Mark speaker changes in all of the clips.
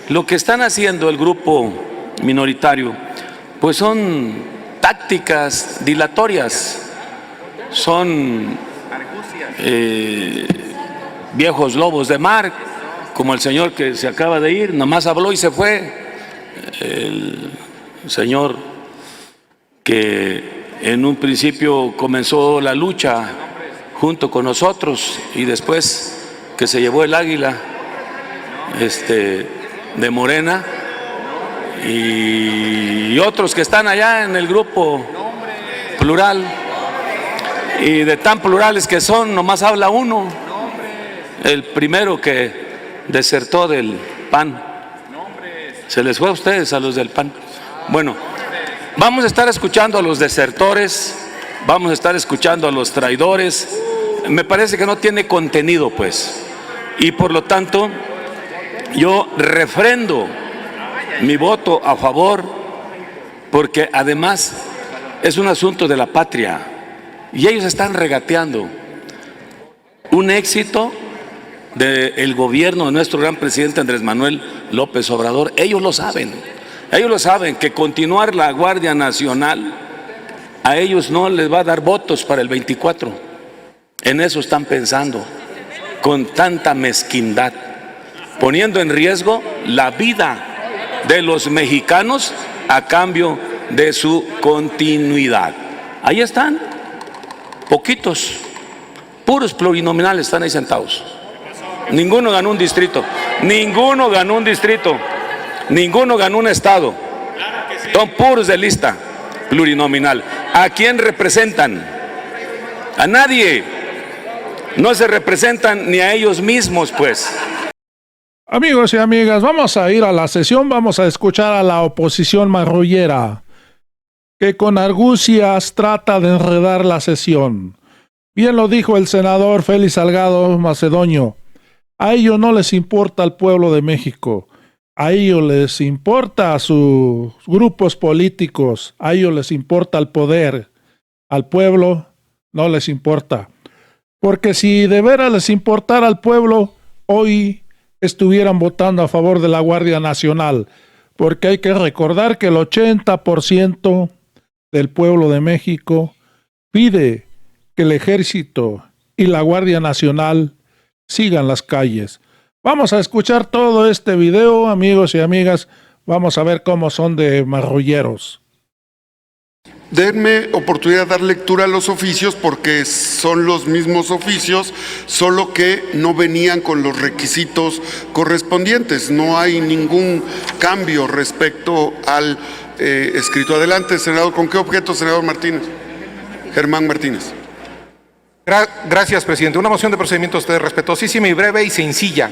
Speaker 1: Lo que están haciendo el grupo minoritario, pues son tácticas dilatorias, son viejos lobos de mar, como el señor que se acaba de ir, nomás habló y se fue, el señor que en un principio comenzó la lucha junto con nosotros y después que se llevó el águila de Morena, y otros que están allá en el grupo plural, y de tan plurales que son, nomás habla uno, el primero que desertó del PAN. Se les fue a ustedes, a los del PAN. Bueno, vamos a estar escuchando a los desertores, vamos a estar escuchando a los traidores. Me parece que no tiene contenido, pues, y por lo tanto yo refrendo mi voto a favor, porque además es un asunto de la patria y ellos están regateando un éxito del gobierno de nuestro gran presidente Andrés Manuel López Obrador. Ellos lo saben que continuar la Guardia Nacional a ellos no les va a dar votos para el 24. En eso están pensando, con tanta mezquindad, poniendo en riesgo la vida de los mexicanos a cambio de su continuidad. Ahí están, poquitos, puros plurinominales están ahí sentados. Ninguno ganó un distrito, ninguno ganó un distrito, ninguno ganó un estado. Son puros de lista plurinominal. ¿A quién representan? A nadie. No se representan ni a ellos mismos, pues.
Speaker 2: Amigos y amigas, vamos a ir a la sesión, vamos a escuchar a la oposición marrullera, que con argucias trata de enredar la sesión. Bien lo dijo el senador Félix Salgado Macedonio, a ellos no les importa el pueblo de México, a ellos les importa a sus grupos políticos, a ellos les importa el poder, al pueblo no les importa. Porque si de veras les importara al pueblo, hoy estuvieran votando a favor de la Guardia Nacional, porque hay que recordar que el 80% del pueblo de México pide que el Ejército y la Guardia Nacional sigan las calles. Vamos a escuchar todo este video, amigos y amigas, vamos a ver cómo son de marrulleros.
Speaker 3: Denme oportunidad de dar lectura a los oficios porque son los mismos oficios, solo que no venían con los requisitos correspondientes. No hay ningún cambio respecto al escrito. Adelante, senador. ¿Con qué objeto, senador Martínez? Germán Martínez.
Speaker 4: Gracias, presidente. Una moción de procedimiento respetuosísima y breve y sencilla.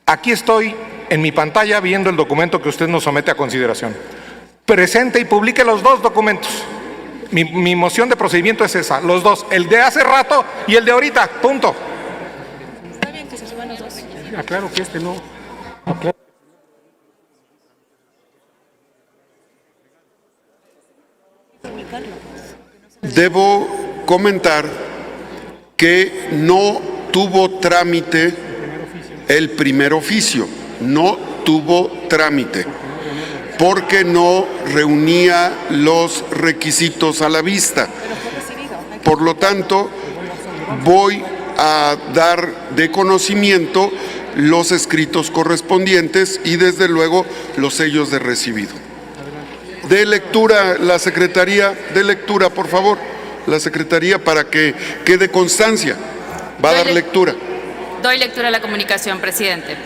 Speaker 4: Aquí estoy en mi pantalla viendo el documento que usted nos somete a consideración. Presente y publique los dos documentos. Mi moción de procedimiento es esa, los dos, el de hace rato y el de ahorita, punto.
Speaker 5: Está bien que se suban los dos.
Speaker 4: Aclaro que este no.
Speaker 3: Debo comentar que no tuvo trámite el primer oficio, no tuvo trámite, porque no reunía los requisitos a la vista. Por lo tanto, voy a dar de conocimiento los escritos correspondientes y desde luego los sellos de recibido. De lectura la Secretaría, de lectura por favor, la Secretaría para que quede constancia. Va a dar lectura.
Speaker 5: Doy lectura a la comunicación, presidente.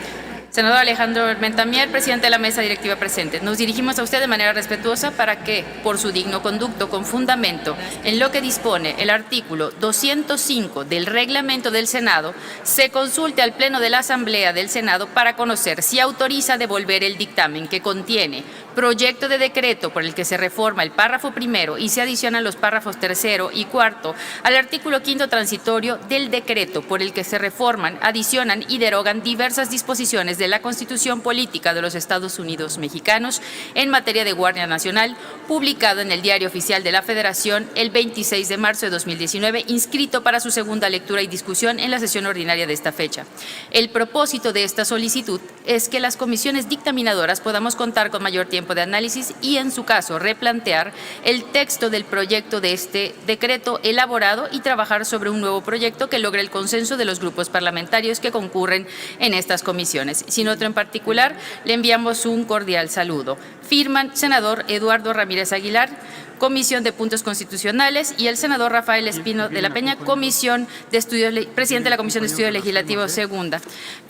Speaker 5: Senador Alejandro Armenta-Mier, presidente de la mesa directiva presente. Nos dirigimos a usted de manera respetuosa para que, por su digno conducto con fundamento en lo que dispone el artículo 205 del reglamento del Senado, se consulte al Pleno de la Asamblea del Senado para conocer si autoriza devolver el dictamen que contiene proyecto de decreto por el que se reforma el párrafo primero y se adicionan los párrafos tercero y cuarto al artículo quinto transitorio del decreto por el que se reforman, adicionan y derogan diversas disposiciones de de la Constitución Política de los Estados Unidos Mexicanos en materia de Guardia Nacional, publicado en el Diario Oficial de la Federación el 26 de marzo de 2019, inscrito para su segunda lectura y discusión en la sesión ordinaria de esta fecha. El propósito de esta solicitud es que las comisiones dictaminadoras podamos contar con mayor tiempo de análisis y, en su caso, replantear el texto del proyecto de este decreto elaborado y trabajar sobre un nuevo proyecto que logre el consenso de los grupos parlamentarios que concurren en estas comisiones. Sin otro en particular, le enviamos un cordial saludo. Firman senador Eduardo Ramírez Aguilar, Comisión de Puntos Constitucionales, y el senador Rafael Espino de la Peña, presidente de la Comisión de Estudios Legislativos Segunda.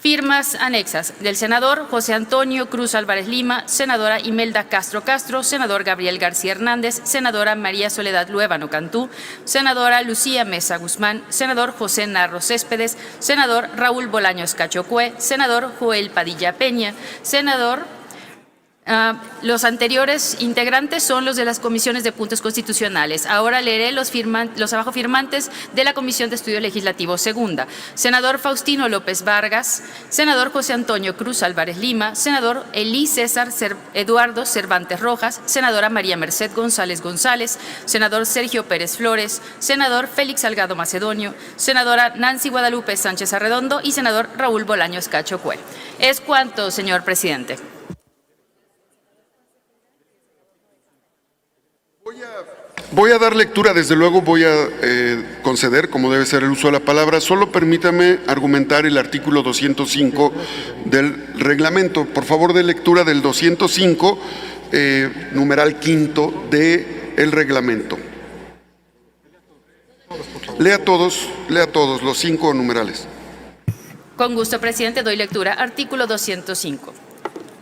Speaker 5: Firmas anexas del senador José Antonio Cruz Álvarez Lima, senadora Imelda Castro Castro, senador Gabriel García Hernández, senadora María Soledad Luébano Cantú, senadora Lucía Mesa Guzmán, senador José Narro Céspedes, senador Raúl Bolaños Cachocue, senador Joel Padilla Peña, los anteriores integrantes son los de las comisiones de puntos constitucionales. Ahora leeré los abajo firmantes de la Comisión de Estudio Legislativo Segunda. Senador Faustino López Vargas, senador José Antonio Cruz Álvarez Lima, senador Elí César Eduardo Cervantes Rojas, senadora María Merced González González, senador Sergio Pérez Flores, senador Félix Salgado Macedonio, senadora Nancy Guadalupe Sánchez Arredondo y senador Raúl Bolaños Cachocue. Es cuanto, señor presidente.
Speaker 3: Voy a dar lectura, desde luego voy a conceder, como debe ser el uso de la palabra. Solo permítame argumentar el artículo 205 del reglamento. Por favor, de lectura del 205, numeral quinto del reglamento. Lea todos los 5 numerales.
Speaker 5: Con gusto, presidente, doy lectura. Artículo 205.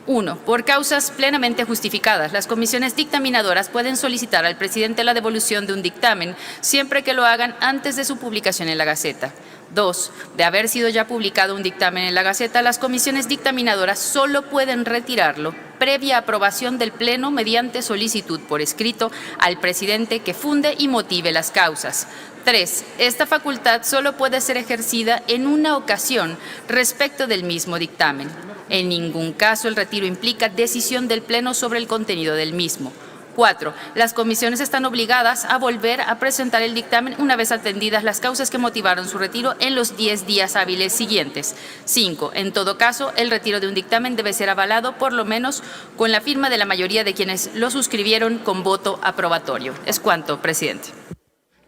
Speaker 5: 1. Por causas plenamente justificadas, las comisiones dictaminadoras pueden solicitar al presidente la devolución de un dictamen siempre que lo hagan antes de su publicación en la Gaceta. 2. De haber sido ya publicado un dictamen en la Gaceta, las comisiones dictaminadoras solo pueden retirarlo previa aprobación del Pleno mediante solicitud por escrito al presidente que funde y motive las causas. 3. Esta facultad solo puede ser ejercida en una ocasión respecto del mismo dictamen. En ningún caso el retiro implica decisión del Pleno sobre el contenido del mismo. 4. Las comisiones están obligadas a volver a presentar el dictamen una vez atendidas las causas que motivaron su retiro en los 10 días hábiles siguientes. 5. En todo caso, el retiro de un dictamen debe ser avalado por lo menos con la firma de la mayoría de quienes lo suscribieron con voto aprobatorio. Es cuanto, presidente.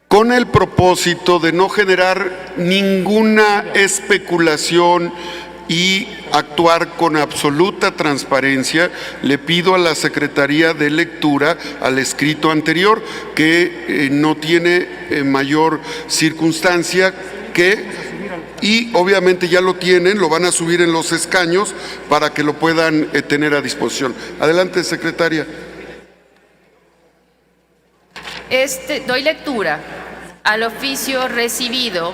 Speaker 3: Con el propósito de no generar ninguna especulación y actuar con absoluta transparencia, le pido a la Secretaría de Lectura al escrito anterior, que no tiene mayor circunstancia y obviamente ya lo tienen, lo van a subir en los escaños para que lo puedan tener a disposición. Adelante, secretaria.
Speaker 5: Doy lectura al oficio recibido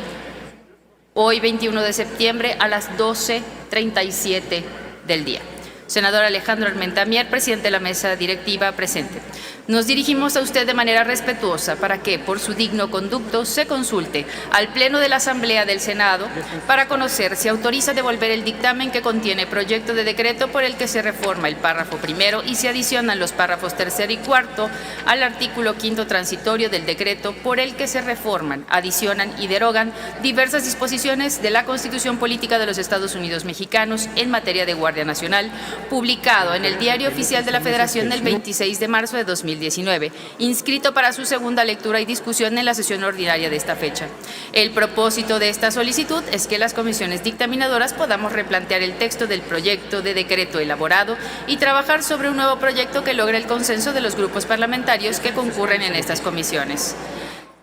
Speaker 5: hoy 21 de septiembre a las 12:37 del día. Senador Alejandro Armenta Mier, presidente de la mesa directiva presente. Nos dirigimos a usted de manera respetuosa para que, por su digno conducto, se consulte al Pleno de la Asamblea del Senado para conocer si autoriza devolver el dictamen que contiene proyecto de decreto por el que se reforma el párrafo primero y se adicionan los párrafos tercero y cuarto al artículo 5º transitorio del decreto por el que se reforman, adicionan y derogan diversas disposiciones de la Constitución Política de los Estados Unidos Mexicanos en materia de Guardia Nacional, publicado en el Diario Oficial de la Federación el 26 de marzo de 2019, inscrito para su segunda lectura y discusión en la sesión ordinaria de esta fecha. El propósito de esta solicitud es que las comisiones dictaminadoras podamos replantear el texto del proyecto de decreto elaborado y trabajar sobre un nuevo proyecto que logre el consenso de los grupos parlamentarios que concurren en estas comisiones.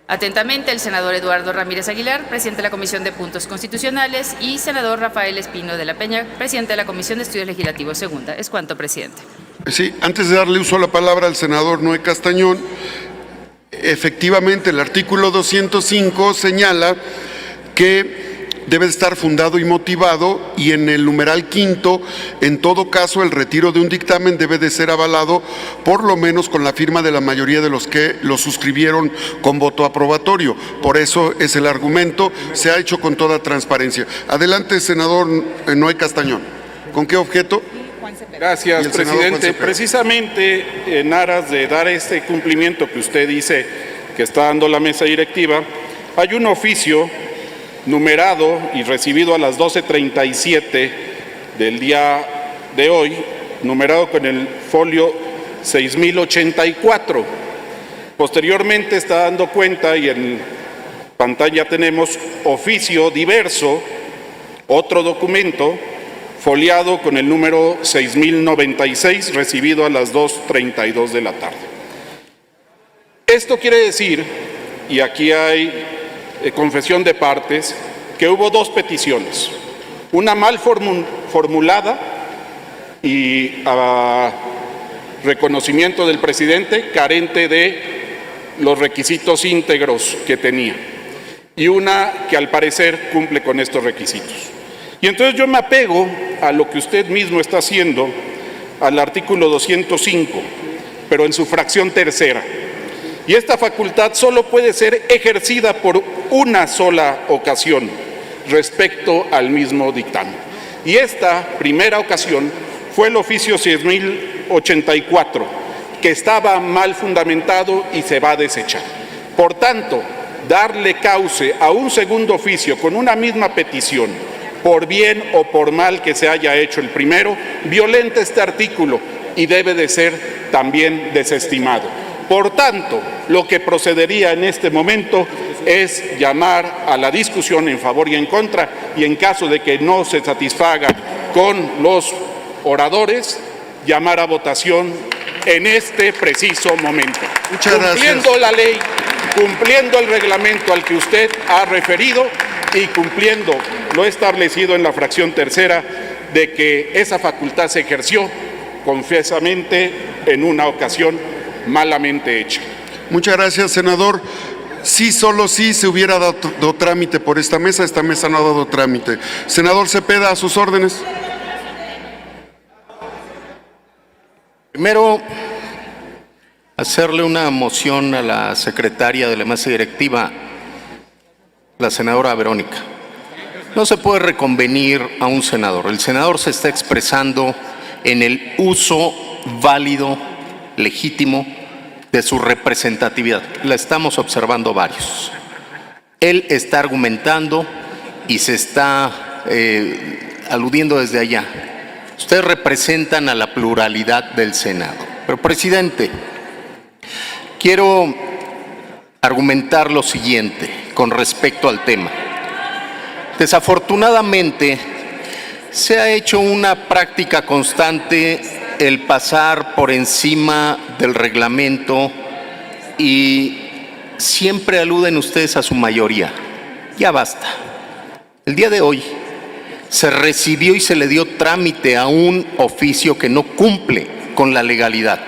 Speaker 5: Atentamente, el senador Eduardo Ramírez Aguilar, presidente de la Comisión de Puntos Constitucionales, y senador Rafael Espino de la Peña, presidente de la Comisión de Estudios Legislativos Segunda. Es cuanto, presidente.
Speaker 3: Sí, antes de darle uso a la palabra al senador Noé Castañón, efectivamente el artículo 205 señala que debe estar fundado y motivado, y en el numeral quinto, en todo caso, el retiro de un dictamen debe de ser avalado por lo menos con la firma de la mayoría de los que lo suscribieron con voto aprobatorio. Por eso es el argumento, se ha hecho con toda transparencia. Adelante, senador Noé Castañón. ¿Con qué objeto?
Speaker 6: Gracias,
Speaker 3: Y el senador Juan
Speaker 6: presidente.
Speaker 3: Cepeda.
Speaker 6: Precisamente en aras de dar este cumplimiento que usted dice que está dando la mesa directiva, hay un oficio numerado y recibido a las 12:37 del día de hoy, numerado con el folio 6084. Posteriormente está dando cuenta, y en pantalla tenemos oficio diverso, otro documento, foliado con el número 6096, recibido a las 2:32 de la tarde. Esto quiere decir, y aquí hay confesión de partes, que hubo dos peticiones, una mal formulada y reconocimiento del presidente carente de los requisitos íntegros que tenía, y una que al parecer cumple con estos requisitos. Y entonces yo me apego a lo que usted mismo está haciendo, al artículo 205, pero en su fracción tercera. Y esta facultad solo puede ser ejercida por una sola ocasión respecto al mismo dictamen. Y esta primera ocasión fue el oficio 6084, que estaba mal fundamentado y se va a desechar. Por tanto, darle cauce a un segundo oficio con una misma petición, por bien o por mal que se haya hecho el primero, violenta este artículo y debe de ser también desestimado. Por tanto, lo que procedería en este momento es llamar a la discusión en favor y en contra, y en caso de que no se satisfaga con los oradores, llamar a votación en este preciso momento.
Speaker 3: Muchas gracias.
Speaker 6: Cumpliendo la ley, cumpliendo el reglamento al que usted ha referido y cumpliendo lo establecido en la fracción tercera de que esa facultad se ejerció confesamente en una ocasión malamente hecha.
Speaker 3: Muchas gracias, senador. Sí, solo sí se hubiera dado trámite por esta mesa no ha dado trámite. Senador Cepeda, a sus órdenes.
Speaker 7: Primero, hacerle una moción a la secretaria de la mesa directiva, la senadora Verónica. No se puede reconvenir a un senador. El senador se está expresando en el uso válido, legítimo, de su representatividad. La estamos observando varios. Él está argumentando y se está aludiendo desde allá. Ustedes representan a la pluralidad del Senado. Pero, presidente, quiero argumentar lo siguiente con respecto al tema. Desafortunadamente, se ha hecho una práctica constante el pasar por encima del reglamento y siempre aluden ustedes a su mayoría. Ya basta. El día de hoy se recibió y se le dio trámite a un oficio que no cumple con la legalidad.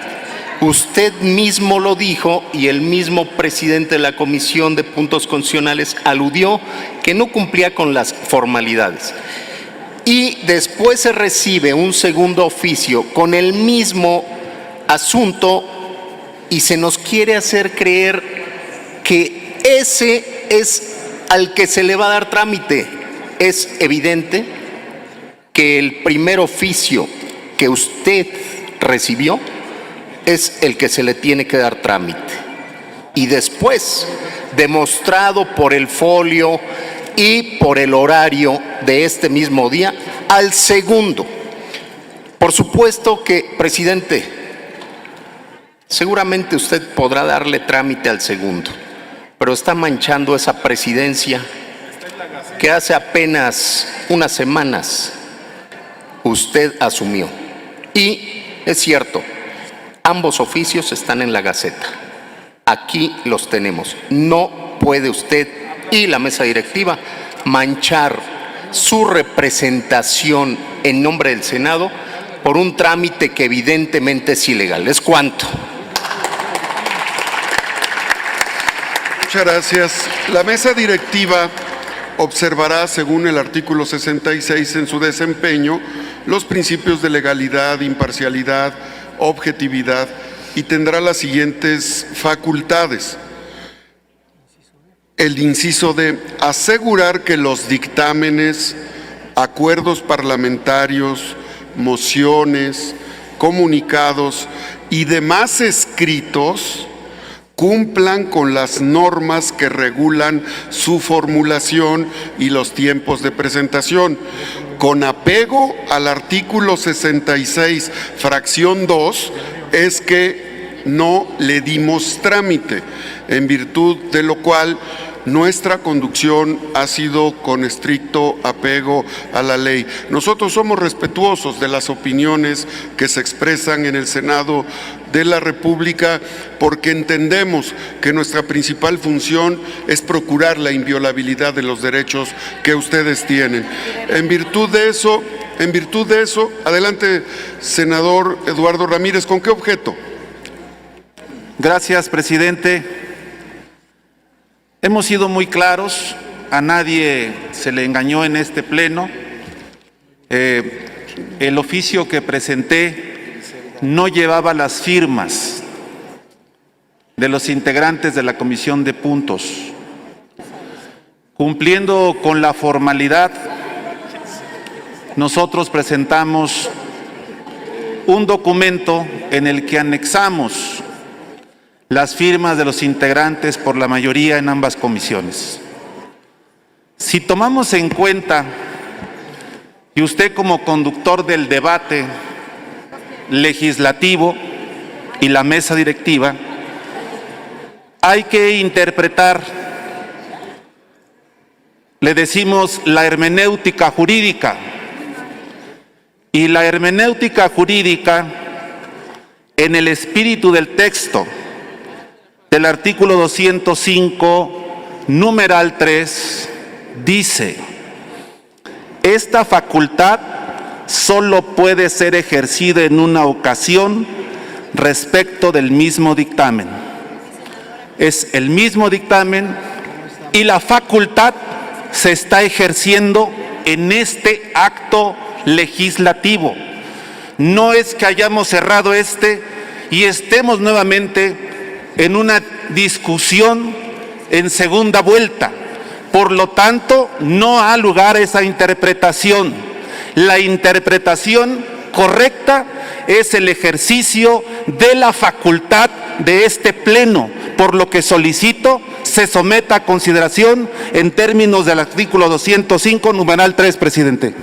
Speaker 7: Usted mismo lo dijo y el mismo presidente de la Comisión de Puntos Constitucionales aludió que no cumplía con las formalidades. Y después se recibe un segundo oficio con el mismo asunto y se nos quiere hacer creer que ese es al que se le va a dar trámite. Es evidente que el primer oficio que usted recibió es el que se le tiene que dar trámite. Y después, demostrado por el folio y por el horario de este mismo día, al segundo. Por supuesto que, presidente, seguramente usted podrá darle trámite al segundo, pero está manchando esa presidencia que hace apenas unas semanas usted asumió. Y es cierto, ambos oficios están en la Gaceta. Aquí los tenemos. No puede usted y la mesa directiva manchar su representación en nombre del Senado por un trámite que evidentemente es ilegal. ¿Es cuánto?
Speaker 3: Muchas gracias. La mesa directiva observará, según el artículo 66 en su desempeño, los principios de legalidad, imparcialidad, objetividad y tendrá las siguientes facultades. El inciso de asegurar que los dictámenes, acuerdos parlamentarios, mociones, comunicados y demás escritos cumplan con las normas que regulan su formulación y los tiempos de presentación. Con apego al artículo 66, fracción 2, es que no le dimos trámite, en virtud de lo cual nuestra conducción ha sido con estricto apego a la ley. Nosotros somos respetuosos de las opiniones que se expresan en el Senado de la República, porque entendemos que nuestra principal función es procurar la inviolabilidad de los derechos que ustedes tienen. En virtud de eso, adelante, senador Eduardo Ramírez, ¿con qué objeto?
Speaker 8: Gracias, presidente. Hemos sido muy claros, a nadie se le engañó en este pleno. El oficio que presenté no llevaba las firmas de los integrantes de la Comisión de Puntos. Cumpliendo con la formalidad, nosotros presentamos un documento en el que anexamos las firmas de los integrantes por la mayoría en ambas comisiones. Si tomamos en cuenta, y usted como conductor del debate legislativo y la mesa directiva, hay que interpretar, le decimos, la hermenéutica jurídica. Y la hermenéutica jurídica, en el espíritu del texto del artículo 205, numeral 3, dice: esta facultad solo puede ser ejercida en una ocasión respecto del mismo dictamen. Es el mismo dictamen y la facultad se está ejerciendo en este acto legislativo. No es que hayamos cerrado y estemos nuevamente en una discusión en segunda vuelta. Por lo tanto, no ha lugar esa interpretación. La interpretación correcta es el ejercicio de la facultad de este pleno, por lo que solicito se someta a consideración en términos del artículo 205, numeral 3, presidente.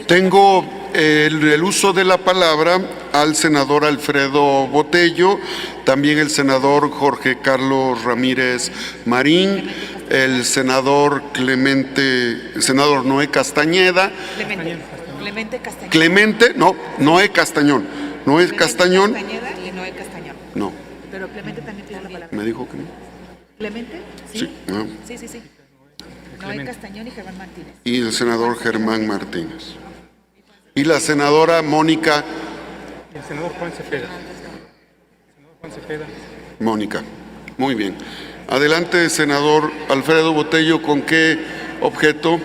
Speaker 3: Tengo el uso de la palabra al senador Alfredo Botello, también el senador Jorge Carlos Ramírez Marín, el senador Noé Castañeda. Noé Castañón. Noé Castañón. No.
Speaker 9: Pero Clemente también tiene la palabra.
Speaker 3: ¿Me dijo que no?
Speaker 9: ¿Clemente?
Speaker 3: Sí. No.
Speaker 9: Sí. Noé Castañón y Germán Martínez.
Speaker 3: Y el senador Germán Martínez. Y la senadora Mónica.
Speaker 4: El senador Juan Cepeda.
Speaker 3: Mónica. Muy bien. Adelante, senador Alfredo Botello, ¿con qué objeto?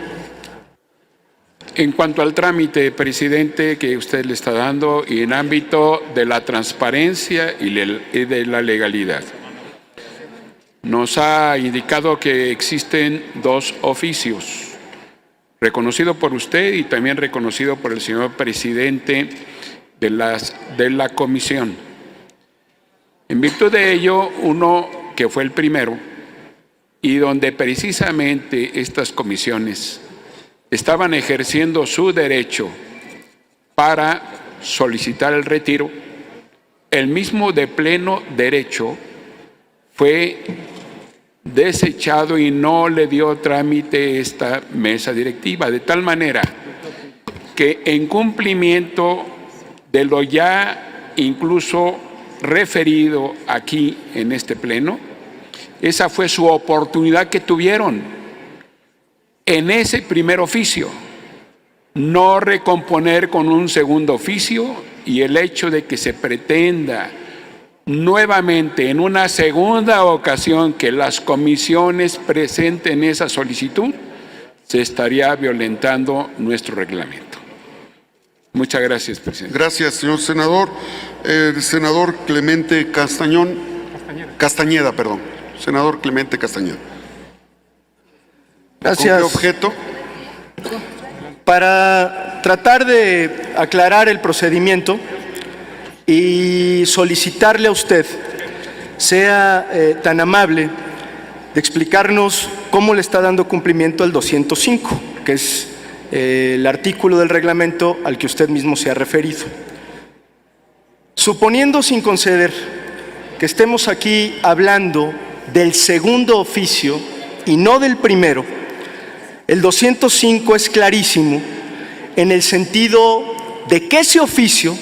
Speaker 6: En cuanto al trámite, presidente, que usted le está dando y en ámbito de la transparencia y de la legalidad. Nos ha indicado que existen dos oficios, reconocido por usted y también reconocido por el señor presidente de la comisión. En virtud de ello, uno que fue el primero y donde precisamente estas comisiones estaban ejerciendo su derecho para solicitar el retiro, el mismo de pleno derecho fue desechado y no le dio trámite esta mesa directiva, de tal manera que en cumplimiento de lo ya incluso referido aquí en este pleno, esa fue su oportunidad que tuvieron en ese primer oficio, no recomponer con un segundo oficio, y el hecho de que se pretenda nuevamente en una segunda ocasión que las comisiones presenten esa solicitud, se estaría violentando nuestro reglamento. Muchas gracias, presidente.
Speaker 3: Gracias, señor senador. El senador Clemente Castañeda, perdón. Senador Clemente Castañeda.
Speaker 10: Gracias.
Speaker 3: ¿Con qué objeto?
Speaker 10: Para tratar de aclarar el procedimiento y solicitarle a usted sea tan amable de explicarnos cómo le está dando cumplimiento al 205, que es el artículo del reglamento al que usted mismo se ha referido. Suponiendo, sin conceder, que estemos aquí hablando del segundo oficio y no del primero, el 205 es clarísimo en el sentido de que ese oficio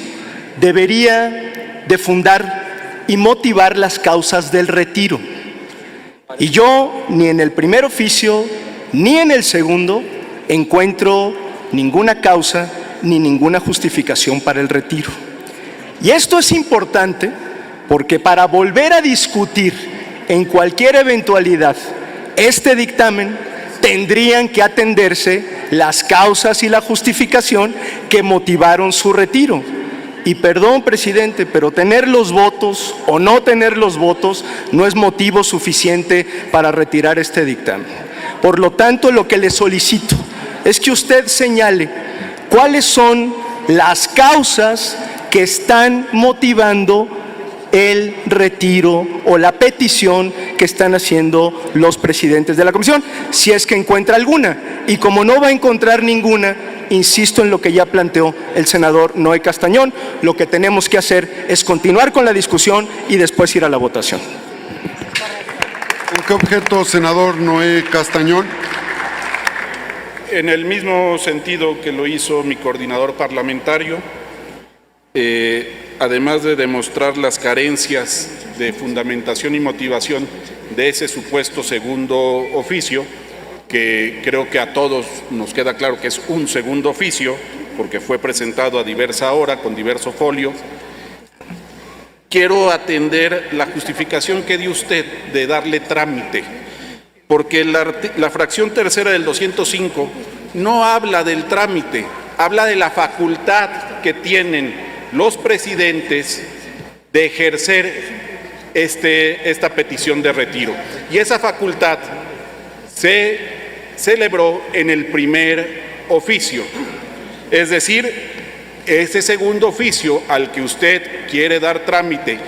Speaker 10: debería de fundar y motivar las causas del retiro. Y yo, ni en el primer oficio, ni en el segundo, encuentro ninguna causa ni ninguna justificación para el retiro. Y esto es importante porque para volver a discutir en cualquier eventualidad este dictamen, tendrían que atenderse las causas y la justificación que motivaron su retiro. Y perdón, presidente, pero tener los votos o no tener los votos no es motivo suficiente para retirar este dictamen. Por lo tanto, lo que le solicito es que usted señale cuáles son las causas que están motivando el retiro o la petición que están haciendo los presidentes de la comisión, si es que encuentra alguna. Y como no va a encontrar ninguna, insisto en lo que ya planteó el senador Noé Castañón, lo que tenemos que hacer es continuar con la discusión y después ir a la votación.
Speaker 3: ¿Con qué objeto, senador Noé Castañón?
Speaker 6: En el mismo sentido que lo hizo mi coordinador parlamentario, además de demostrar las carencias de fundamentación y motivación de ese supuesto segundo oficio, que creo que a todos nos queda claro que es un segundo oficio, porque fue presentado a diversa hora, con diverso folio, quiero atender la justificación que dio usted de darle trámite, porque la fracción tercera del 205 no habla del trámite, habla de la facultad que tienen los presidentes de ejercer esta petición de retiro. Y esa facultad se celebró en el primer oficio. Es decir, ese segundo oficio al que usted quiere dar trámite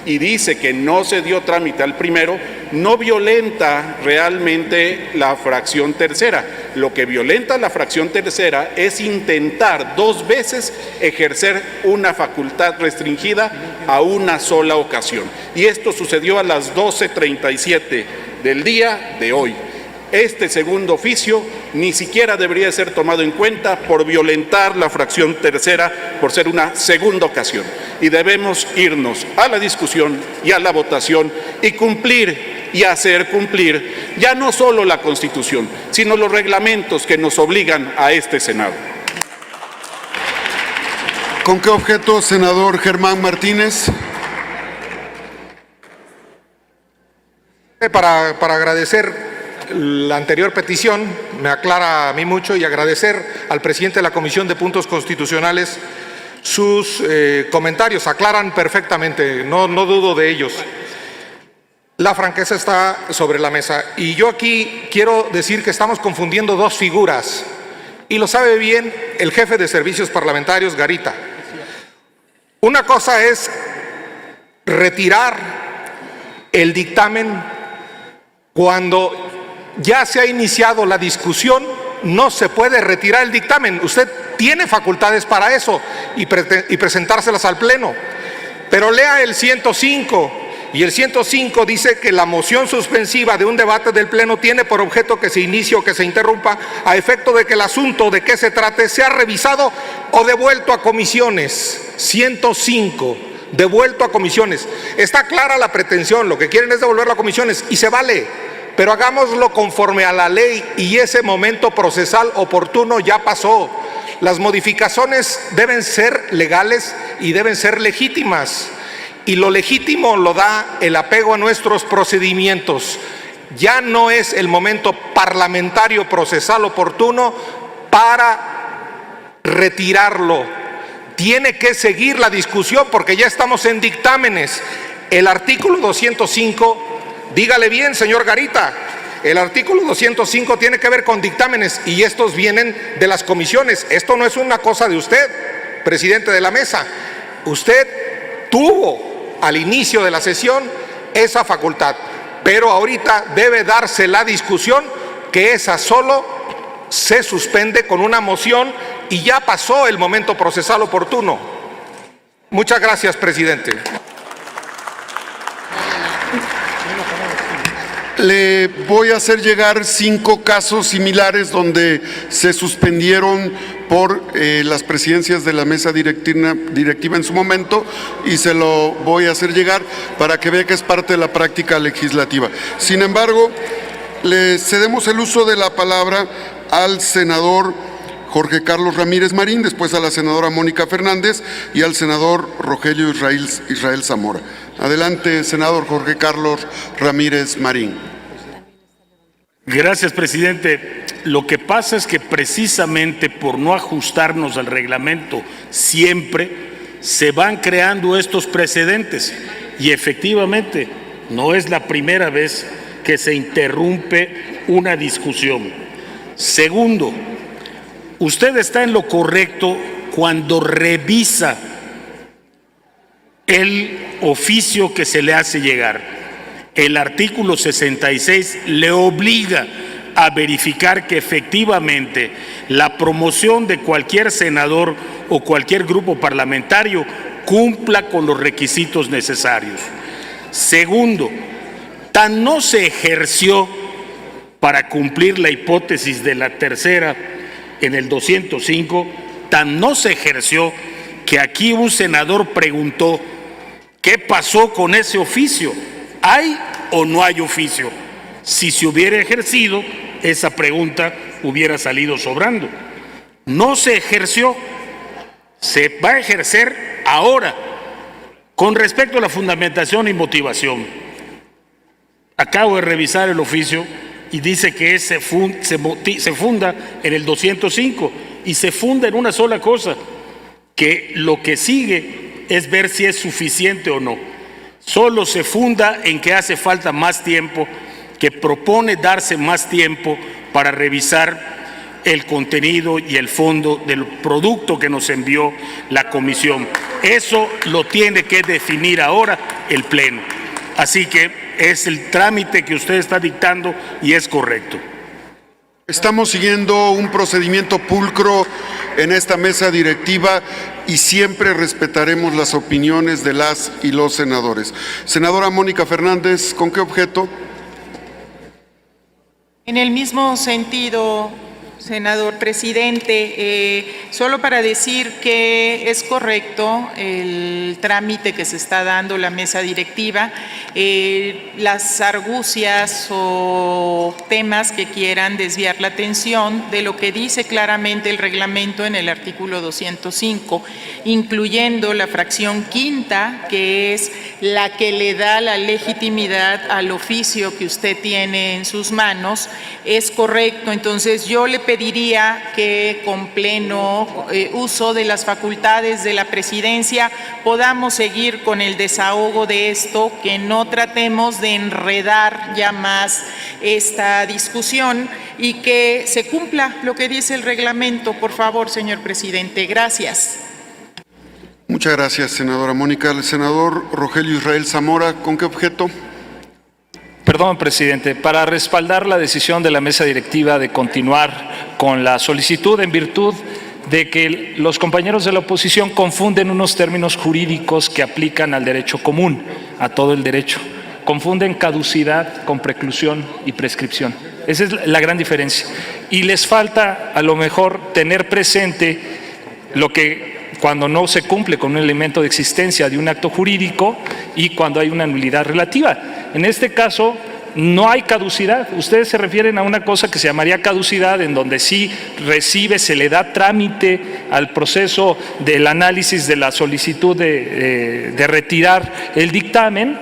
Speaker 6: y dice que no se dio trámite al primero, no violenta realmente la fracción tercera. Lo que violenta la fracción tercera es intentar 2 veces ejercer una facultad restringida a una sola ocasión. Y esto sucedió a las 12:37 del día de hoy. Este segundo oficio ni siquiera debería ser tomado en cuenta por violentar la fracción tercera, por ser una segunda ocasión. Y debemos irnos a la discusión y a la votación y cumplir y hacer cumplir ya no solo la Constitución, sino los reglamentos que nos obligan a este Senado.
Speaker 3: ¿Con qué objeto, senador Germán Martínez?
Speaker 4: Para agradecer la anterior petición, me aclara a mí mucho, y agradecer al presidente de la Comisión de Puntos Constitucionales sus comentarios, aclaran perfectamente, no dudo de ellos. La franqueza está sobre la mesa y yo aquí quiero decir que estamos confundiendo 2 figuras y lo sabe bien el jefe de servicios parlamentarios, Garita. Una cosa es retirar el dictamen cuando ya se ha iniciado la discusión. No se puede retirar el dictamen. Usted tiene facultades para eso y presentárselas al Pleno. Pero lea el 105, y el 105 dice que la moción suspensiva de un debate del Pleno tiene por objeto que se inicie o que se interrumpa a efecto de que el asunto de qué se trate sea revisado o devuelto a comisiones. 105, devuelto a comisiones. Está clara la pretensión, lo que quieren es devolverlo a comisiones y se vale. Pero hagámoslo conforme a la ley y ese momento procesal oportuno ya pasó. Las modificaciones deben ser legales y deben ser legítimas. Y lo legítimo lo da el apego a nuestros procedimientos. Ya no es el momento parlamentario procesal oportuno para retirarlo. Tiene que seguir la discusión porque ya estamos en dictámenes. El artículo 205, dígale bien, señor Garita, El artículo 205 tiene que ver con dictámenes y estos vienen de las comisiones. Esto no es una cosa de usted, presidente de la mesa. Usted tuvo al inicio de la sesión esa facultad, pero ahorita debe darse la discusión que esa solo se suspende con una moción y ya pasó el momento procesal oportuno. Muchas gracias, presidente.
Speaker 3: Le voy a hacer llegar 5 casos similares donde se suspendieron por las presidencias de la mesa directiva en su momento y se lo voy a hacer llegar para que vea que es parte de la práctica legislativa. Sin embargo, le cedemos el uso de la palabra al senador Jorge Carlos Ramírez Marín, después a la senadora Mónica Fernández y al senador Rogelio Israel Zamora. Adelante, senador Jorge Carlos Ramírez Marín.
Speaker 1: Gracias, presidente. Lo que pasa es que precisamente por no ajustarnos al reglamento siempre se van creando estos precedentes y efectivamente no es la primera vez que se interrumpe una discusión. Segundo, usted está en lo correcto cuando revisa el oficio que se le hace llegar. El artículo 66 le obliga a verificar que efectivamente la promoción de cualquier senador o cualquier grupo parlamentario cumpla con los requisitos necesarios. Segundo, tan no se ejerció para cumplir la hipótesis de la tercera en el 205, tan no se ejerció que aquí un senador preguntó ¿qué pasó con ese oficio? ¿Hay o no hay oficio? Si se hubiera ejercido, esa pregunta hubiera salido sobrando. No se ejerció, se va a ejercer ahora. Con respecto a la fundamentación y motivación, acabo de revisar el oficio y dice que se funda en el 205 y se funda en una sola cosa, que lo que sigue es ver si es suficiente o no. Solo se funda en que hace falta más tiempo, que propone darse más tiempo para revisar el contenido y el fondo del producto que nos envió la comisión. Eso lo tiene que definir ahora el Pleno. Así que es el trámite que usted está dictando y es correcto.
Speaker 3: Estamos siguiendo un procedimiento pulcro en esta mesa directiva y siempre respetaremos las opiniones de las y los senadores. Senadora Mónica Fernández, ¿con qué objeto?
Speaker 11: En el mismo sentido, senador presidente, solo para decir que es correcto el trámite que se está dando la mesa directiva, las argucias o temas que quieran desviar la atención de lo que dice claramente el reglamento en el artículo 205, incluyendo la fracción quinta, que es la que le da la legitimidad al oficio que usted tiene en sus manos, es correcto. Entonces yo le pediría que con pleno uso de las facultades de la presidencia podamos seguir con el desahogo de esto, que no tratemos de enredar ya más esta discusión y que se cumpla lo que dice el reglamento, por favor, señor presidente. Gracias.
Speaker 3: Muchas gracias, senadora Mónica. El senador Rogelio Israel Zamora, ¿con qué objeto?
Speaker 12: Perdón, presidente, para respaldar la decisión de la mesa directiva de continuar con la solicitud en virtud de que los compañeros de la oposición confunden unos términos jurídicos que aplican al derecho común, a todo el derecho. Confunden caducidad con preclusión y prescripción. Esa es la gran diferencia. Y les falta a lo mejor tener presente lo que cuando no se cumple con un elemento de existencia de un acto jurídico y cuando hay una nulidad relativa. En este caso no hay caducidad. Ustedes se refieren a una cosa que se llamaría caducidad, en donde sí recibe, se le da trámite al proceso del análisis de la solicitud de retirar el dictamen,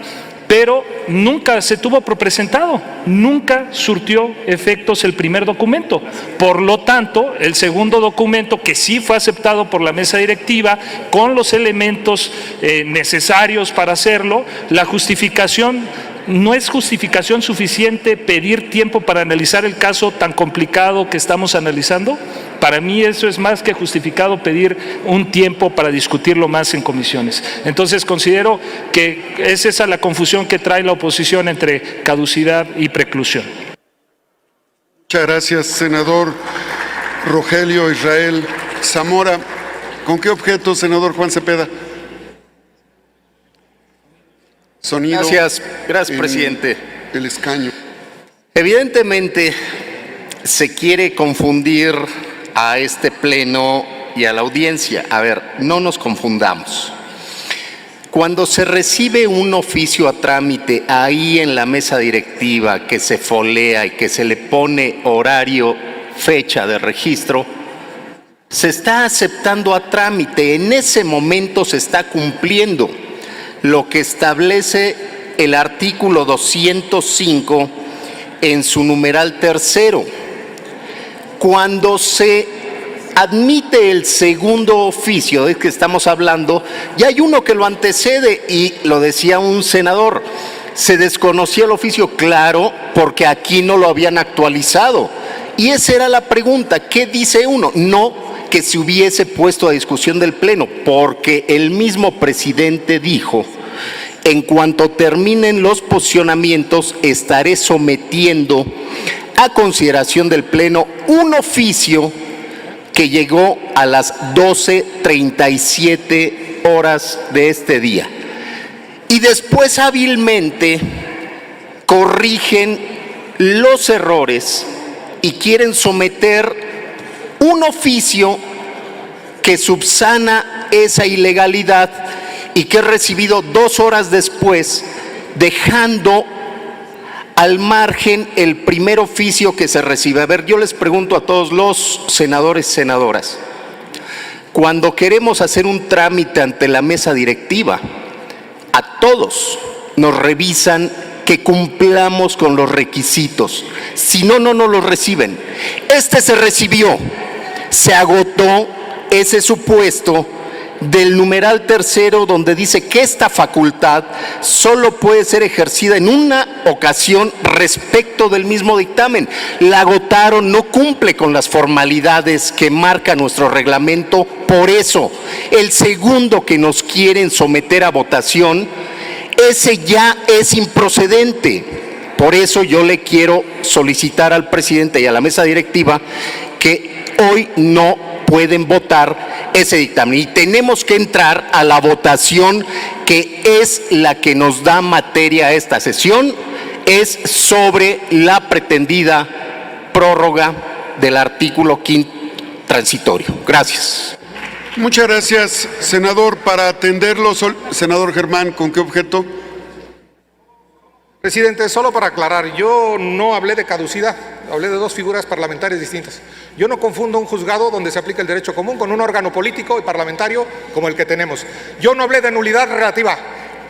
Speaker 12: pero nunca se tuvo por presentado, nunca surtió efectos el primer documento. Por lo tanto, el segundo documento, que sí fue aceptado por la mesa directiva, con los elementos necesarios para hacerlo, la justificación ¿no es justificación suficiente pedir tiempo para analizar el caso tan complicado que estamos analizando? Para mí eso es más que justificado, pedir un tiempo para discutirlo más en comisiones. Entonces considero que es esa la confusión que trae la oposición entre caducidad y preclusión.
Speaker 3: Muchas gracias, senador Rogelio Israel Zamora. ¿Con qué objeto, senador Juan Cepeda? Sonido.
Speaker 7: Gracias, presidente.
Speaker 3: El escaño.
Speaker 7: Evidentemente se quiere confundir a este pleno y a la audiencia. A ver, no nos confundamos. Cuando se recibe un oficio a trámite ahí en la mesa directiva que se folea y que se le pone horario, fecha de registro, se está aceptando a trámite. En ese momento se está cumpliendo lo que establece el artículo 205 en su numeral tercero. Cuando se admite el segundo oficio del que estamos hablando, ya hay uno que lo antecede y lo decía un senador, se desconocía el oficio, claro, porque aquí no lo habían actualizado. Y esa era la pregunta, ¿qué dice uno? No que se hubiese puesto a discusión del Pleno, porque el mismo presidente dijo: en cuanto terminen los posicionamientos, estaré sometiendo a consideración del Pleno un oficio que llegó a las 12:37 horas de este día. Y después hábilmente corrigen los errores y quieren someter un oficio que subsana esa ilegalidad y que es recibido 2 horas después, dejando al margen el primer oficio que se recibe. A ver, yo les pregunto a todos los senadores y senadoras, cuando queremos hacer un trámite ante la mesa directiva, a todos nos revisan que cumplamos con los requisitos. Si no, no nos los reciben. Este se recibió, se agotó ese supuesto del numeral tercero, donde dice que esta facultad solo puede ser ejercida en una ocasión respecto del mismo dictamen. La agotaron, no cumple con las formalidades que marca nuestro reglamento. Por eso, el segundo que nos quieren someter a votación, ese ya es improcedente. Por eso yo le quiero solicitar al presidente y a la mesa directiva que hoy no pueden votar ese dictamen y tenemos que entrar a la votación, que es la que nos da materia a esta sesión, es sobre la pretendida prórroga del artículo 5 transitorio. Gracias.
Speaker 3: Muchas gracias, senador. Para atenderlo, senador Germán, ¿con qué objeto?
Speaker 4: Presidente, solo para aclarar, yo no hablé de caducidad, hablé de dos figuras parlamentarias distintas. Yo no confundo un juzgado donde se aplica el derecho común con un órgano político y parlamentario como el que tenemos. Yo no hablé de nulidad relativa.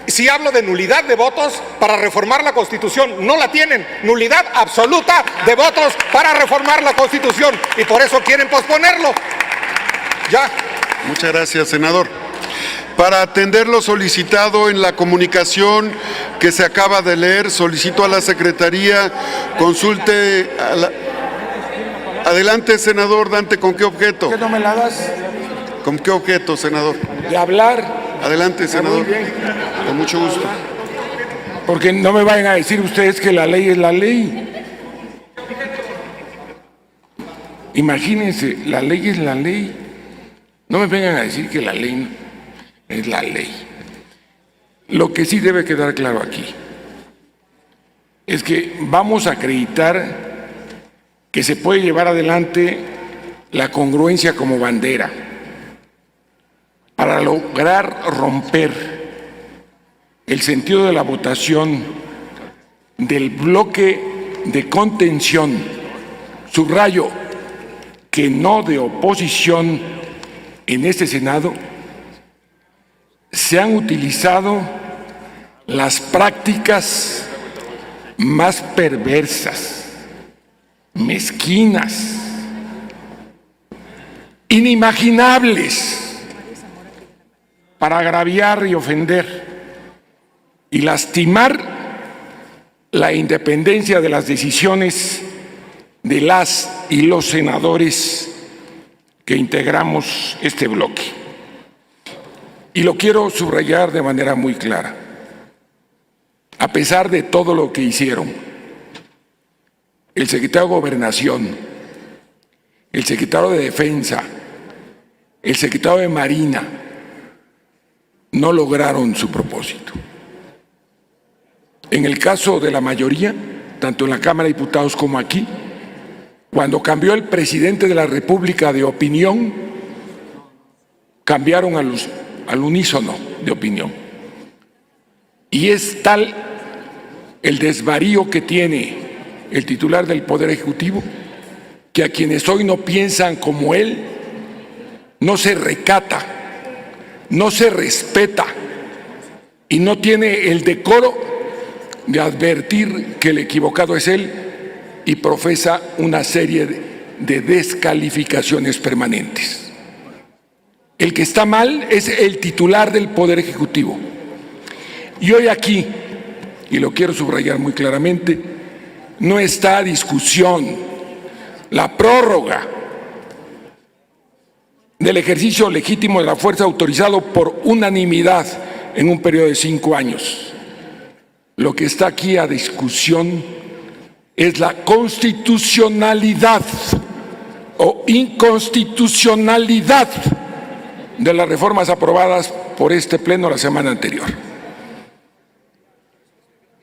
Speaker 4: Si hablo de nulidad de votos para reformar la Constitución, no la tienen. Nulidad absoluta de votos para reformar la Constitución y por eso quieren posponerlo. Ya.
Speaker 3: Muchas gracias, senador. Para atender lo solicitado en la comunicación que se acaba de leer, solicito a la Secretaría consulte a la... Adelante, senador Dante, ¿con qué objeto?
Speaker 13: ¿Por qué no me la das?
Speaker 3: ¿Con qué objeto, senador?
Speaker 13: De hablar.
Speaker 3: Adelante, senador.
Speaker 13: Muy bien.
Speaker 3: Con mucho gusto.
Speaker 13: Porque no me vayan a decir ustedes que la ley es la ley. Imagínense, la ley es la ley. No me vengan a decir que la ley es la ley. Lo que sí debe quedar claro aquí es que vamos a acreditar que se puede llevar adelante la congruencia como bandera para lograr romper el sentido de la votación del bloque de contención, subrayo, que no de oposición en este Senado. Se han utilizado las prácticas más perversas, mezquinas, inimaginables para agraviar y ofender y lastimar la independencia de las decisiones de las y los senadores que integramos este bloque. Y lo quiero subrayar de manera muy clara. A pesar de todo lo que hicieron, el secretario de Gobernación, el secretario de Defensa, el secretario de Marina, no lograron su propósito. En el caso de la mayoría, tanto en la Cámara de Diputados como aquí, cuando cambió el presidente de la República de opinión, cambiaron al unísono de opinión. Y es tal el desvarío que tiene el titular del Poder Ejecutivo, que a quienes hoy no piensan como él, no se recata, no se respeta y no tiene el decoro de advertir que el equivocado es él y profesa una serie de descalificaciones permanentes. El que está mal es el titular del Poder Ejecutivo. Y hoy aquí, y lo quiero subrayar muy claramente, no está a discusión la prórroga del ejercicio legítimo de la fuerza autorizado por unanimidad en un periodo de 5 años. Lo que está aquí a discusión es la constitucionalidad o inconstitucionalidad de las reformas aprobadas por este Pleno la semana anterior.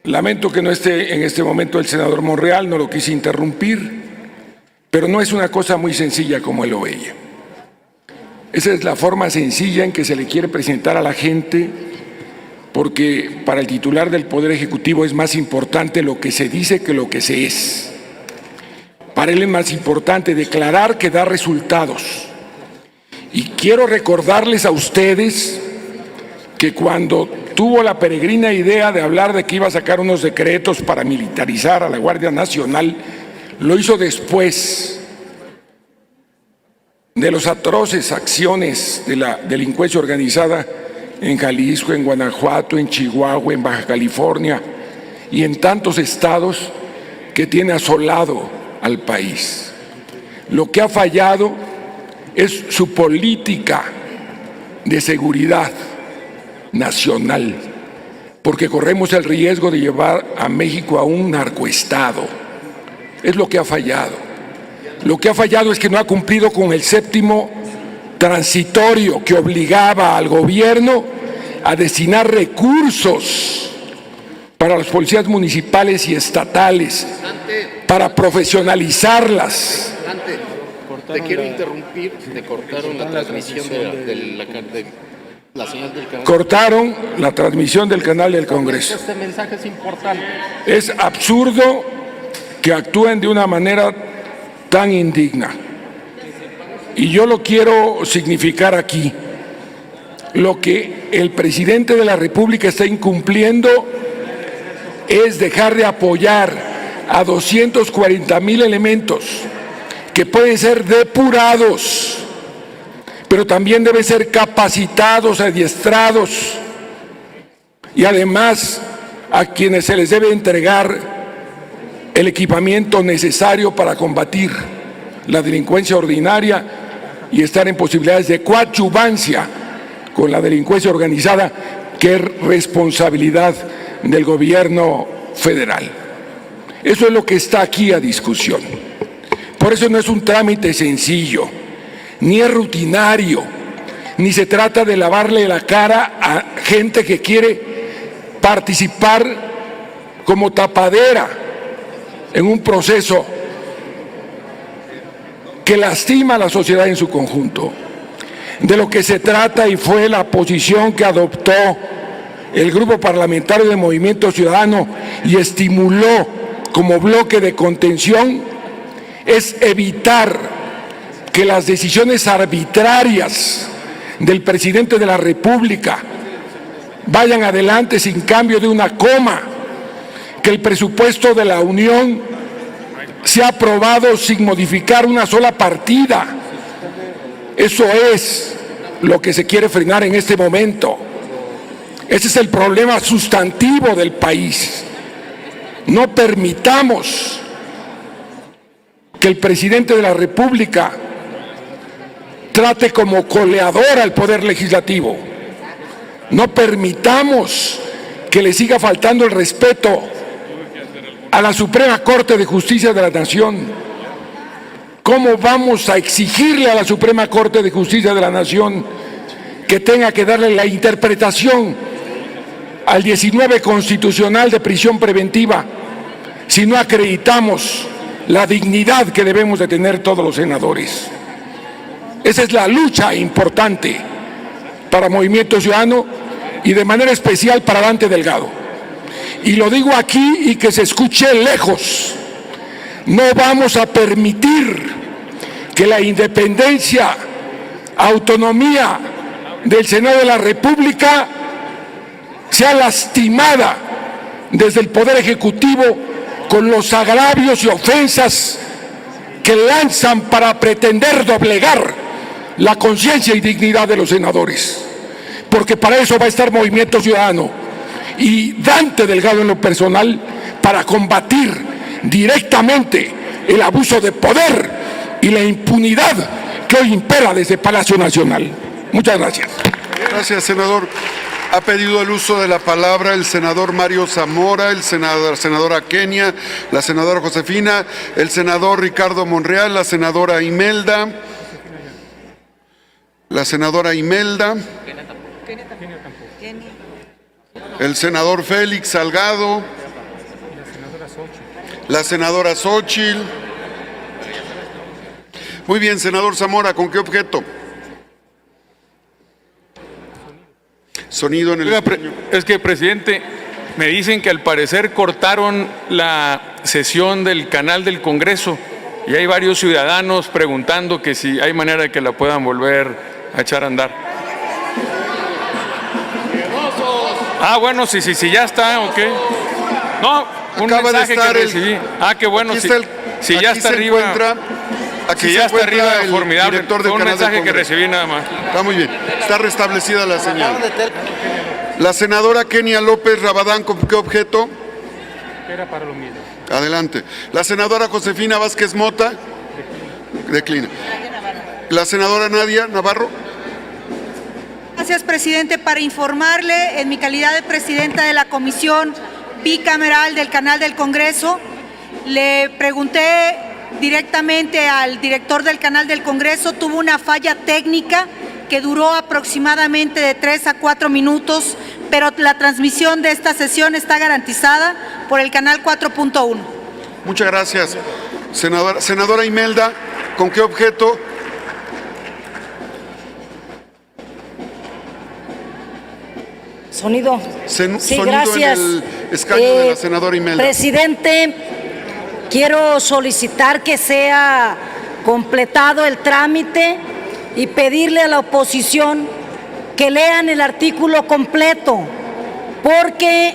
Speaker 13: Lamento que no esté en este momento el senador Monreal, no lo quise interrumpir, pero no es una cosa muy sencilla como él lo veía. Esa es la forma sencilla en que se le quiere presentar a la gente, porque para el titular del Poder Ejecutivo es más importante lo que se dice que lo que se es. Para él es más importante declarar que da resultados. Y quiero recordarles a ustedes que cuando tuvo la peregrina idea de hablar de que iba a sacar unos decretos para militarizar a la Guardia Nacional, lo hizo después de las atroces acciones de la delincuencia organizada en Jalisco, en Guanajuato, en Chihuahua, en Baja California y en tantos estados que tiene asolado al país. Lo que ha fallado es su política de seguridad nacional, porque corremos el riesgo de llevar a México a un narcoestado. Es lo que ha fallado. Lo que ha fallado es que no ha cumplido con el séptimo transitorio que obligaba al gobierno a destinar recursos para las policías municipales y estatales, para profesionalizarlas.
Speaker 7: Te quiero interrumpir, te cortaron la transmisión de la señal del canal.
Speaker 13: Cortaron la transmisión del canal del Congreso.
Speaker 7: Este mensaje es importante.
Speaker 13: Es absurdo que actúen de una manera tan indigna. Y yo lo quiero significar aquí. Lo que el presidente de la República está incumpliendo es dejar de apoyar a 240,000 elementos que pueden ser depurados, pero también deben ser capacitados, adiestrados, y además a quienes se les debe entregar el equipamiento necesario para combatir la delincuencia ordinaria y estar en posibilidades de coadyuvancia con la delincuencia organizada, que es responsabilidad del gobierno federal. Eso es lo que está aquí a discusión. Por eso no es un trámite sencillo, ni es rutinario, ni se trata de lavarle la cara a gente que quiere participar como tapadera en un proceso que lastima a la sociedad en su conjunto. De lo que se trata, y fue la posición que adoptó el Grupo Parlamentario de Movimiento Ciudadano y estimuló como bloque de contención, es evitar que las decisiones arbitrarias del presidente de la República vayan adelante sin cambio de una coma, que el presupuesto de la Unión sea aprobado sin modificar una sola partida. Eso es lo que se quiere frenar en este momento. Ese es el problema sustantivo del país. No permitamos que el presidente de la República trate como coleador al Poder Legislativo. No permitamos que le siga faltando el respeto a la Suprema Corte de Justicia de la Nación. ¿Cómo vamos a exigirle a la Suprema Corte de Justicia de la Nación que tenga que darle la interpretación al 19 constitucional de prisión preventiva si no acreditamos la dignidad que debemos de tener todos los senadores? Esa es la lucha importante para Movimiento Ciudadano y de manera especial para Dante Delgado. Y lo digo aquí y que se escuche lejos. No vamos a permitir que la independencia, autonomía del Senado de la República sea lastimada desde el Poder Ejecutivo con los agravios y ofensas que lanzan para pretender doblegar la conciencia y dignidad de los senadores. Porque para eso va a estar Movimiento Ciudadano y Dante Delgado en lo personal para combatir directamente el abuso de poder y la impunidad que hoy impera desde Palacio Nacional. Muchas gracias.
Speaker 3: Gracias, senador. Ha pedido el uso de la palabra el senador Mario Zamora, la senadora Kenia, la senadora Josefina, el senador Ricardo Monreal, la senadora Imelda, el senador Félix Salgado, la senadora Xóchitl. Muy bien, senador Zamora, ¿con qué objeto? Sonido en el escaño.
Speaker 14: Es que, presidente, me dicen que al parecer cortaron la sesión del canal del Congreso y hay varios ciudadanos preguntando que si hay manera de que la puedan volver a echar a andar. Ah, bueno, sí, ya está, ok. No, un
Speaker 3: Acaba
Speaker 14: mensaje
Speaker 3: de estar
Speaker 14: que recibí. Que bueno, si ya está arriba.
Speaker 3: Aquí
Speaker 14: ya
Speaker 3: se
Speaker 14: está arriba,
Speaker 3: el
Speaker 14: formidable.
Speaker 3: director del
Speaker 14: Fue un
Speaker 3: canal del
Speaker 14: mensaje que
Speaker 3: Congreso.
Speaker 14: recibí nada más.
Speaker 3: Está muy bien. Está restablecida la señal. La senadora Kenia López Rabadán, ¿con qué objeto?
Speaker 15: Era para lo mismo.
Speaker 3: Adelante. La senadora Josefina Vázquez Mota. Declina. La senadora Nadia Navarro.
Speaker 9: Gracias, presidente. Para informarle, en mi calidad de presidenta de la Comisión Bicameral del Canal del Congreso, le pregunté directamente al director del Canal del Congreso, tuvo una falla técnica que duró aproximadamente de 3 a 4 minutos, pero la transmisión de esta sesión está garantizada por el canal 4.1.
Speaker 3: Muchas gracias. Senadora Imelda, ¿con qué objeto?
Speaker 16: Sonido. Sí,
Speaker 3: sonido
Speaker 16: gracias.
Speaker 3: en el escaño de la senadora Imelda.
Speaker 16: Presidente, quiero solicitar que sea completado el trámite y pedirle a la oposición que lean el artículo completo, porque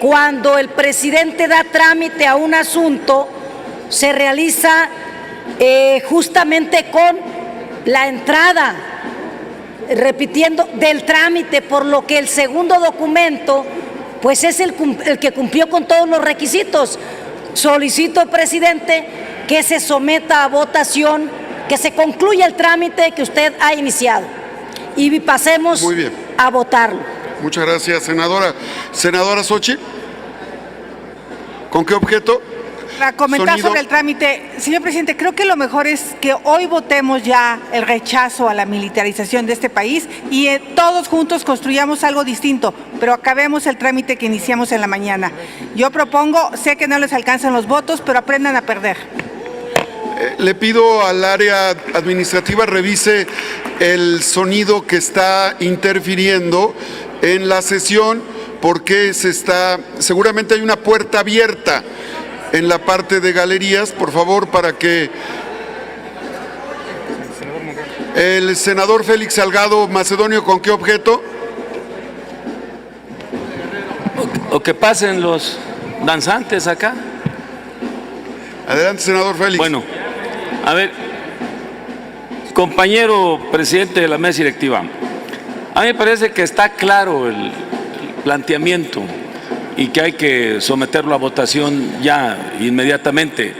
Speaker 16: cuando el presidente da trámite a un asunto, se realiza justamente con la entrada, repitiendo, del trámite, por lo que el segundo documento pues es el que cumplió con todos los requisitos. Solicito, presidente, que se someta a votación, que se concluya el trámite que usted ha iniciado y pasemos a votarlo.
Speaker 3: Muchas gracias, senadora. Senadora Xóchitl, ¿con qué objeto?
Speaker 9: Para comentar
Speaker 3: Sonido.
Speaker 9: sobre el trámite, señor presidente, creo que lo mejor es que hoy votemos ya el rechazo a la militarización de este país y todos juntos construyamos algo distinto, pero acabemos el trámite que iniciamos en la mañana. Yo propongo, sé que no les alcanzan los votos, pero aprendan a perder.
Speaker 3: Le pido al área administrativa revise el sonido que está interfiriendo en la sesión, porque seguramente hay una puerta abierta en la parte de galerías, por favor, para que el senador Félix Salgado Macedonio, ¿con qué objeto?
Speaker 1: O que pasen los danzantes acá.
Speaker 3: Adelante, senador Félix.
Speaker 1: Bueno, a ver, compañero presidente de la mesa directiva, a mí me parece que está claro el planteamiento. y que hay que someterlo a votación ya inmediatamente.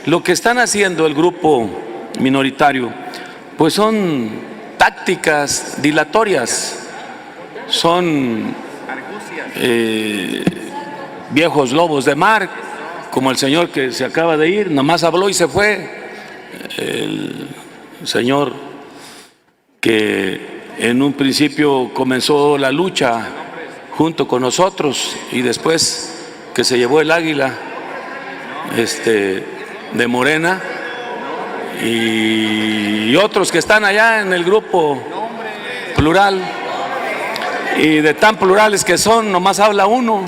Speaker 1: Lo que están haciendo el grupo minoritario, pues son tácticas dilatorias, son viejos lobos de mar, como el señor que se acaba de ir, nomás habló y se fue, el señor que en un principio comenzó la lucha junto con nosotros y después que se llevó el águila de Morena, y otros que están allá en el grupo plural, y de tan plurales que son, nomás habla uno,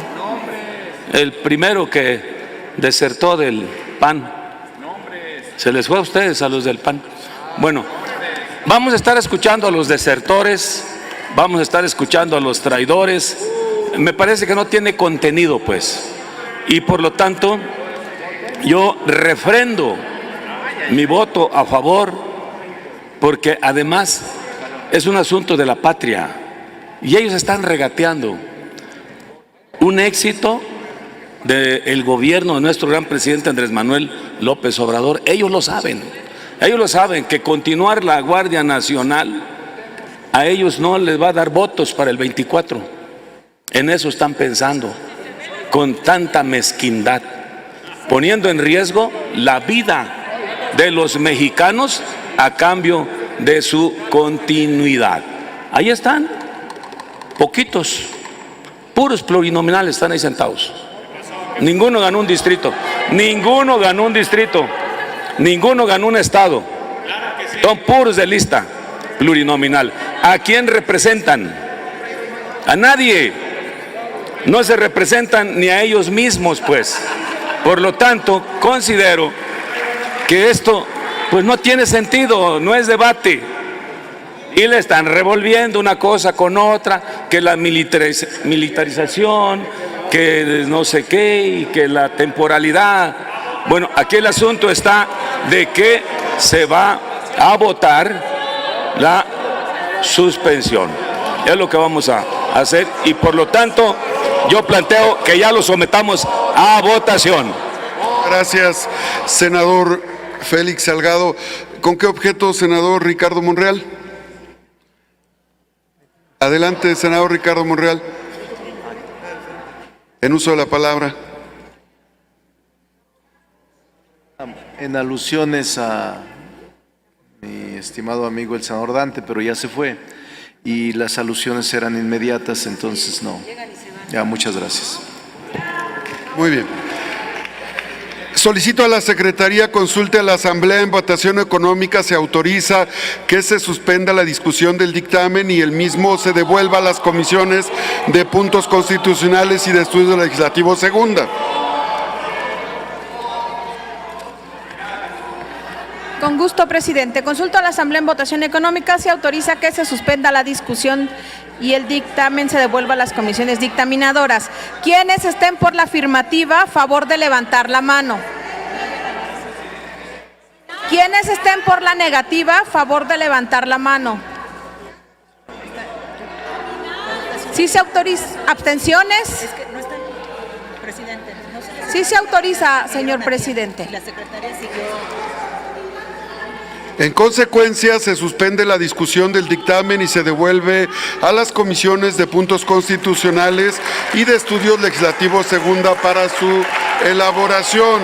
Speaker 1: el primero que desertó del PAN. Se les fue a ustedes, a los del PAN. Bueno, vamos a estar escuchando a los desertores, vamos a estar escuchando a los traidores. Me parece que no tiene contenido, pues, y por lo tanto yo refrendo mi voto a favor, porque además es un asunto de la patria y ellos están regateando un éxito del gobierno de nuestro gran presidente Andrés Manuel López Obrador. Ellos lo saben que continuar la Guardia Nacional a ellos no les va a dar votos para el 24. En eso están pensando, con tanta mezquindad, poniendo en riesgo la vida de los mexicanos a cambio de su continuidad. Ahí están, poquitos, puros plurinominales están ahí sentados. Ninguno ganó un distrito, ninguno ganó un distrito, ninguno ganó un estado. Son puros de lista plurinominal. ¿A quién representan? A nadie. No se representan ni a ellos mismos, pues. Por lo tanto, considero que esto pues no tiene sentido, no es debate. Y le están revolviendo una cosa con otra, que la militarización, que no sé qué, y que la temporalidad. Bueno, aquí el asunto está de que se va a votar la suspensión. Es lo que vamos a hacer y por lo tanto yo planteo que ya lo sometamos a votación.
Speaker 3: Gracias, senador Félix Salgado. ¿Con qué objeto, senador Ricardo Monreal? Adelante, senador Ricardo Monreal. En uso de la palabra.
Speaker 17: En alusiones a mi estimado amigo el senador Dante, pero ya se fue, y las alusiones eran inmediatas, entonces no. Ya, muchas gracias.
Speaker 3: Muy bien. Solicito a la Secretaría consulte a la Asamblea en votación económica, se autoriza que se suspenda la discusión del dictamen y el mismo se devuelva a las comisiones de puntos constitucionales y de estudio legislativo segunda.
Speaker 18: Con gusto, presidente. Consulto a la Asamblea en votación económica, se autoriza que se suspenda la discusión y el dictamen se devuelva a las comisiones dictaminadoras. Quienes estén por la afirmativa, favor de levantar la mano. Quienes estén por la negativa, favor de levantar la mano. ¿Sí se autoriza? ¿Abstenciones? Sí se autoriza, señor presidente.
Speaker 3: En consecuencia, se suspende la discusión del dictamen y se devuelve a las comisiones de puntos constitucionales y de estudios legislativos segunda para su elaboración.